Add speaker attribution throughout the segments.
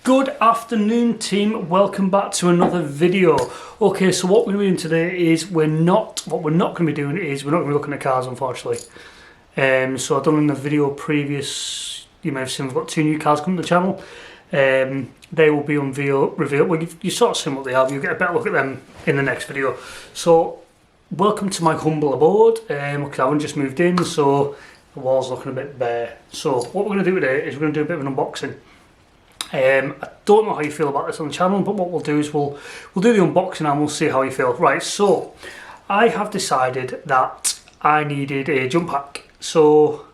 Speaker 1: Good afternoon team, welcome back to another video. Okay, so what we're doing today is we're not going to be looking at cars, unfortunately. So I've done in the video previous, you may have seen we've got 2 new cars coming to the channel. They will be revealed, well you sort of seen what they have, you'll get a better look at them in the next video. So welcome to my humble abode, because I haven't just moved in, so the wall's looking a bit bare. So what we're going to do today is we're going to do a bit of an unboxing. I don't know how you feel about this on the channel, but what we'll do is we'll do the unboxing and we'll see how you feel. Right, so I have decided that I needed a jump pack. So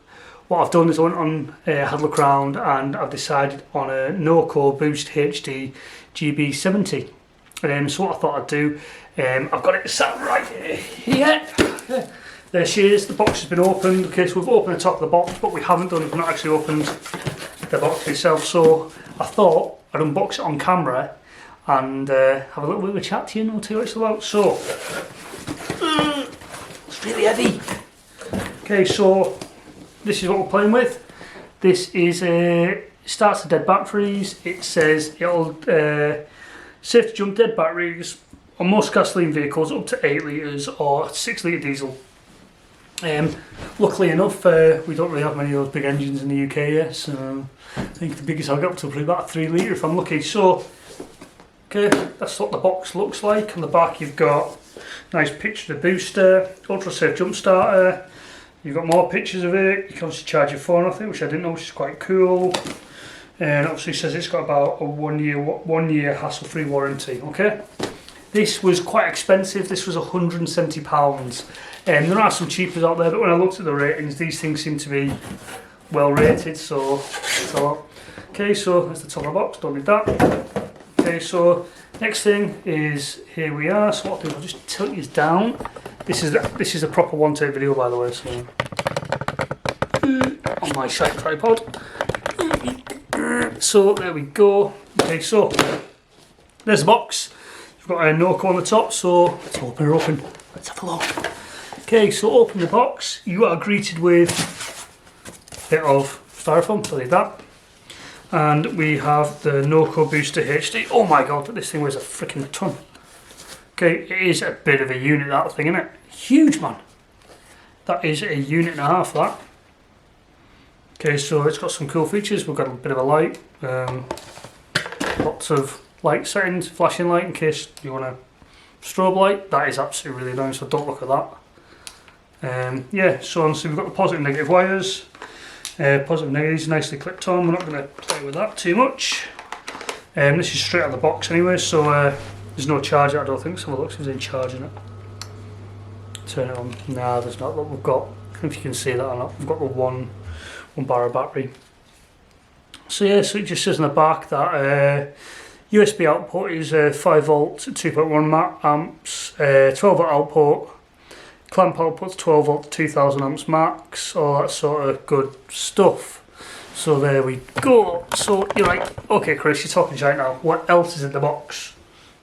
Speaker 1: what I've done is I went on, had a look around, and I've decided on a NOCO Boost HD GB70. So what I thought I'd do, I've got it sat right here. There she is, the box has been opened. Okay, so we've opened the top of the box, but we haven't not actually opened the box itself. So I thought I'd unbox it on camera and have a little bit of a chat to you and I'll tell you what it's about. So, it's really heavy. Okay, so this is what we're playing with. This is starts to dead batteries. It says it'll safe to jump dead batteries on most gasoline vehicles up to 8 litres or 6 litre diesel. Luckily enough, we don't really have many of those big engines in the UK yet, so I think the biggest I'll get up to probably about 3 litre if I'm lucky. So, okay, that's what the box looks like. On the back you've got a nice picture of the booster, ultra safe jump starter. You've got more pictures of it. You can obviously charge your phone off it, which I didn't know, which is quite cool. And obviously it says it's got about a one year hassle-free warranty. Okay, this was quite expensive. This was £170. There are some cheapers out there, but when I looked at the ratings, these things seem to be well rated, so it's a lot. Okay, so that's the top of the box, don't need that. Okay, so next thing is, here we are. So what I'll do, I'll just tilt these down. This is a proper one-take video, by the way, so on my shite tripod. So there we go. Okay, so there's the box. We've got a NOCO on the top, so let's open her open. Let's have a look. Okay, so open the box. You are greeted with a bit of styrofoam, I'll leave that. And we have the NOCO Booster HD. Oh my god, this thing weighs a freaking ton. Okay, it is a bit of a unit, that thing, isn't it? Huge, man. That is a unit and a half, that. Okay, so it's got some cool features. We've got a bit of a light, lots of light settings, flashing light in case you want a strobe light. That is absolutely really nice, so don't look at that. Yeah, so obviously we've got the positive and negative wires. Positive and negatives nicely clipped on. We're not going to play with that too much. This is straight out of the box anyway, so there's no charger, I don't think. So look, there's any charge in it. Turn it on. Nah, there's not. Look, we've got, I don't know if you can see that or not, we've got the one bar of battery. So yeah, so it just says in the back that USB output is 5 volt 2.1 amps, 12 volt output, clamp output's 12 volt 2000 amps max, all that sort of good stuff. So there we go. So you're like, okay Chris, you're talking shite now, what else is in the box?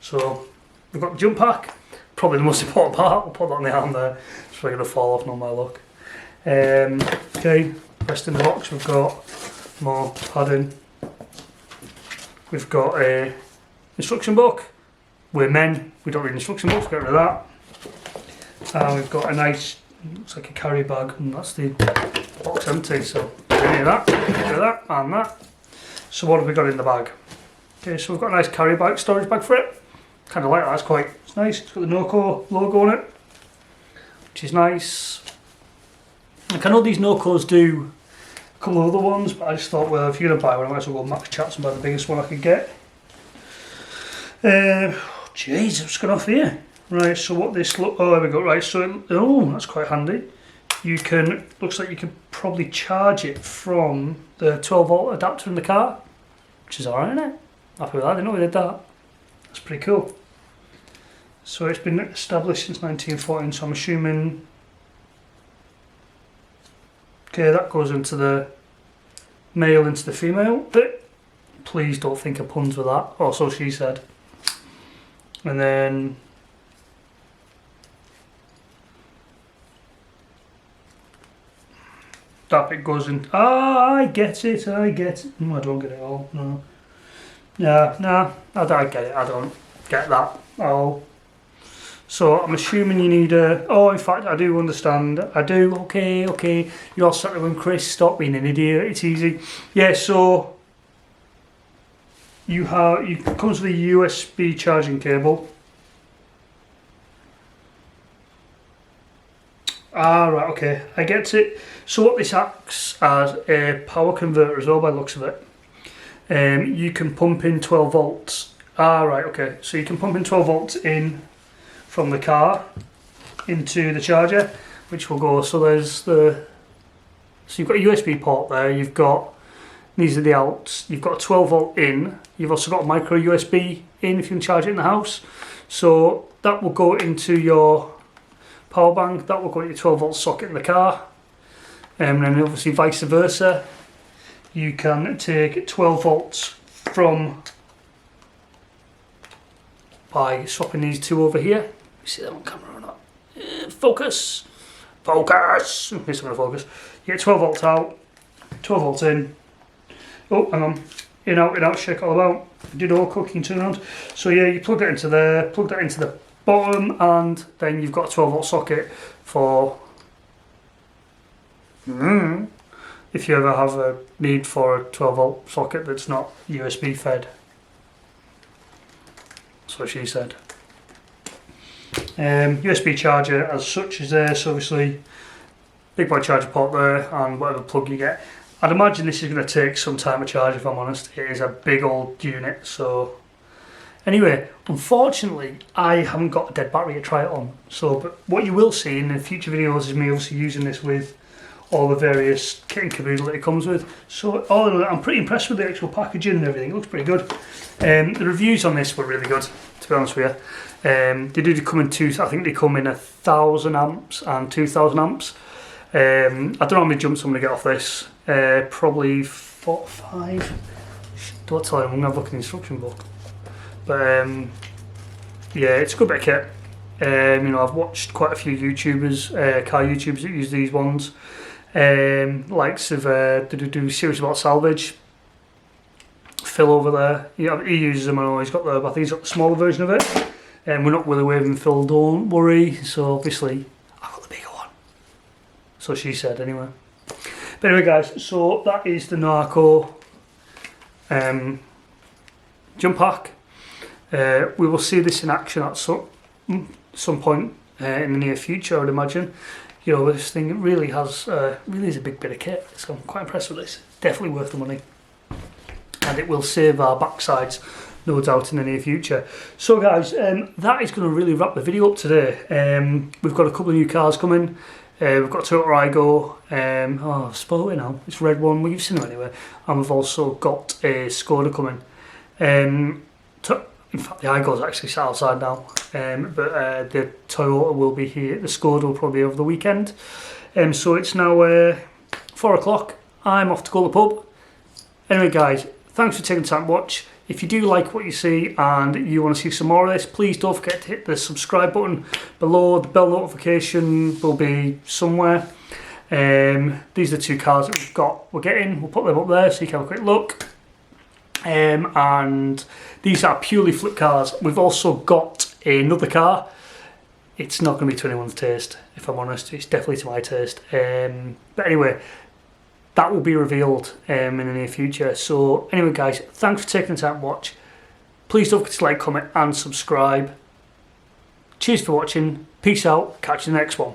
Speaker 1: So we've got the jump pack, probably the most important part. We'll put that on the arm there, it's probably going to fall off, not my luck. Okay, rest in the box we've got more padding. We've got a instruction book. We're men, we don't read instruction books, get rid of that. And we've got a nice, looks like a carry bag, and that's the box empty, so get rid of that, and that. So what have we got in the bag? Okay, so we've got a nice carry bag, storage bag for it. Kind of like that, it's nice. It's got the NOCO logo on it, which is nice. Like, I know these NOCOs do a couple of other ones, but I just thought, well, if you're going to buy one, I might as well go Max Chats and buy the biggest one I could get. Jeez, what's going off here? Right, so what this look, oh there we go, right, so, oh, that's quite handy. You can, looks like you can probably charge it from the 12 volt adapter in the car, which is alright, isn't it? Happy with that, I didn't know we did that. That's pretty cool. So it's been established since 1914, so I'm assuming, okay, that goes into the male into the female bit. Please don't think of puns with that, or so she said. And then that bit goes in. Ah, I get it. No, I don't get it all. No. No, I don't get it. I don't get that at all. So I'm assuming you need a... Oh, in fact, I do understand. I do. Okay. You're all sat there with Chris. Stop being an idiot. It's easy. Yeah, so... It comes with a USB charging cable. Ah, right, okay. I get it. So what this acts as a power converter as well, by the looks of it. You can pump in 12 volts. Ah, right, okay. So you can pump in 12 volts in from the car into the charger, which will go, so there's the, so you've got a USB port there, you've got, these are the outs, you've got a 12 volt in, you've also got a micro USB in if you can charge it in the house, so that will go into your power bank, that will go into your 12 volt socket in the car, and then obviously vice versa, you can take 12 volts from, by swapping these two over here. See that on camera or not? Focus! Focus! Okay, so I'm going to focus. You get 12 volts out, 12 volts in. Oh, hang on. In, out, shake all about. Did all cooking, turn around. So yeah, you plug that into there, plug that into the bottom, and then you've got a 12 volt socket for... if you ever have a need for a 12 volt socket that's not USB fed. That's what she said. USB charger as such is there, so obviously big boy charger port there and whatever plug you get. I'd imagine this is going to take some time to charge, if I'm honest. It is a big old unit, so anyway, unfortunately I haven't got a dead battery to try it on, so but what you will see in the future videos is me obviously using this with all the various kit and caboodle that it comes with. So all in all, I'm pretty impressed with the actual packaging and everything. It looks pretty good. The reviews on this were really good, to be honest with you. They do come in two, I think they come in 1,000 amps and 2,000 amps. I don't know how many jumps I'm going to get off this. Probably 4 or 5. Don't tell them, I'm going to have a look in the instruction book. But yeah, it's a good bit of kit. You know, I've watched quite a few YouTubers, car YouTubers that use these ones. Likes of do series about salvage. Phil over there, he uses them. I know he's got the, I think he's got the smaller version of it. We're not willy waving Phil, don't worry. So obviously, I've got the bigger one. So she said anyway. But anyway, guys, so that is the NOCO jump pack. We will see this in action at some point in the near future, I would imagine. You know, this thing really has, really is a big bit of kit. So I'm quite impressed with this. Definitely worth the money. And it will save our backsides, no doubt, in the near future. So guys, that is going to really wrap the video up today. We've got a couple of new cars coming. We've got Toyota Aygo, oh I've spoiled it now, it's a red one, well you've seen them anyway. And we've also got a Skoda coming. In fact the Aygo's actually sat outside now, but the Toyota will be here, the Skoda will probably be over the weekend. So it's now 4 o'clock, I'm off to call the pub. Anyway guys, thanks for taking the time to watch. If you do like what you see and you want to see some more of this, please don't forget to hit the subscribe button below. The bell notification will be somewhere. These are the two cars that we're getting. We'll put them up there so you can have a quick look. And these are purely flip cars. We've also got another car. It's not going to be to anyone's taste, if I'm honest. It's definitely to my taste. But anyway, that will be revealed in the near future. So anyway guys, thanks for taking the time to watch. Please don't forget to like, comment and subscribe. Cheers for watching. Peace out. Catch you in the next one.